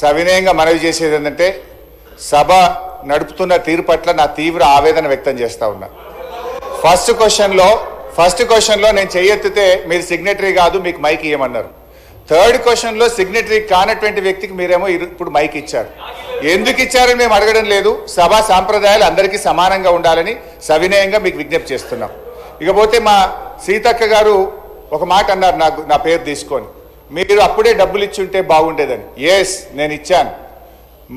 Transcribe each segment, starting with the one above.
సవినయంగా మనవి చేసేది ఏంటంటే సభ నడుపుతున్న తీరు పట్ల నా తీవ్ర ఆవేదన వ్యక్తం చేస్తా ఉన్నా. ఫస్ట్ క్వశ్చన్లో నేను చెయ్యెత్తితే మీరు సిగ్నేటరీ కాదు, మీకు మైక్ ఇవ్వమన్నారు. థర్డ్ క్వశ్చన్లో సిగ్నేటరీ కానటువంటి వ్యక్తికి మీరేమో ఇప్పుడు మైక్ ఇచ్చారు. ఎందుకు ఇచ్చారని మేము అడగడం లేదు. సభా సాంప్రదాయాలు అందరికీ సమానంగా ఉండాలని సవినయంగా మీకు విజ్ఞప్తి చేస్తున్నాం. ఇకపోతే మా సీతక్క గారు ఒక మాట అన్నారు, నా పేరు తీసుకొని, మీరు అప్పుడే డబ్బులు ఇచ్చుంటే బాగుండేదని. ఎస్, నేను ఇచ్చాను.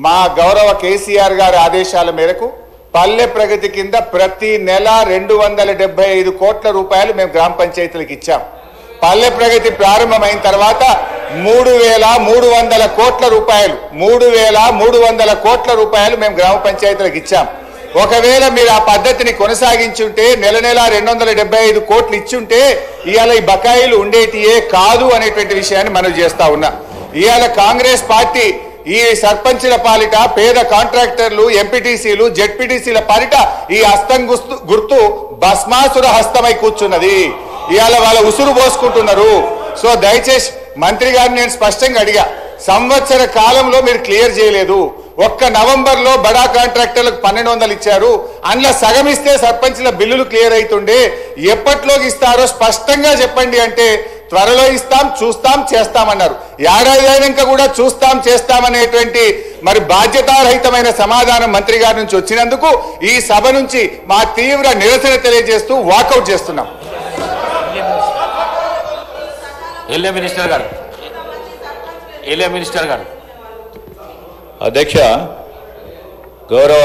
మా గౌరవ కేసీఆర్ గారి ఆదేశాల మేరకు పల్లె ప్రగతి కింద ప్రతి నెల 275 కోట్ల రూపాయలు మేము గ్రామ పంచాయతీలకు ఇచ్చాం. పల్లె ప్రగతి ప్రారంభమైన తర్వాత 3,300 కోట్ల రూపాయలు మేము గ్రామ పంచాయతీలకు ఇచ్చాం. ఒకవేళ మీరు ఆ పద్ధతిని కొనసాగించుంటే నెల 275 కోట్లు ఇచ్చుంటే ఇవాళ ఈ బకాయిలు ఉండేటియే కాదు అనేటువంటి విషయాన్ని మనం చేస్తా ఉన్నా. ఇవాళ కాంగ్రెస్ పార్టీ ఈ సర్పంచుల పాలిట, పేద కాంట్రాక్టర్లు, ఎంపీటీసీలు, జెడ్పీటీసీల పాలిట ఈ హస్తం గుర్తు భస్మాసుర హస్తమై కూర్చున్నది. ఇవాళ వాళ్ళ ఉసురు పోసుకుంటున్నారు. సో దయచేసి మంత్రి గారిని నేను స్పష్టంగా అడిగా, సంవత్సర కాలంలో మీరు క్లియర్ చేయలేదు. ఒక్క నవంబర్లో బడా కాంట్రాక్టర్లకు 1,200 ఇచ్చారు. అందులో సగం ఇస్తే సర్పంచ్ల బిల్లులు క్లియర్ అవుతుండే. ఎప్పట్లోకి ఇస్తారో స్పష్టంగా చెప్పండి అంటే త్వరలో ఇస్తాం, చూస్తాం, చేస్తామన్నారు. ఏడాది అయినాక కూడా చూస్తాం, చేస్తామనేటువంటి మరి బాధ్యతారహితమైన సమాధానం మంత్రి గారి నుంచి వచ్చినందుకు ఈ సభ నుంచి మా తీవ్ర నిరసన తెలియజేస్తూ వాకౌట్ చేస్తున్నాం. మినిస్టర్ గారు అధ్యక్ష, గౌరవ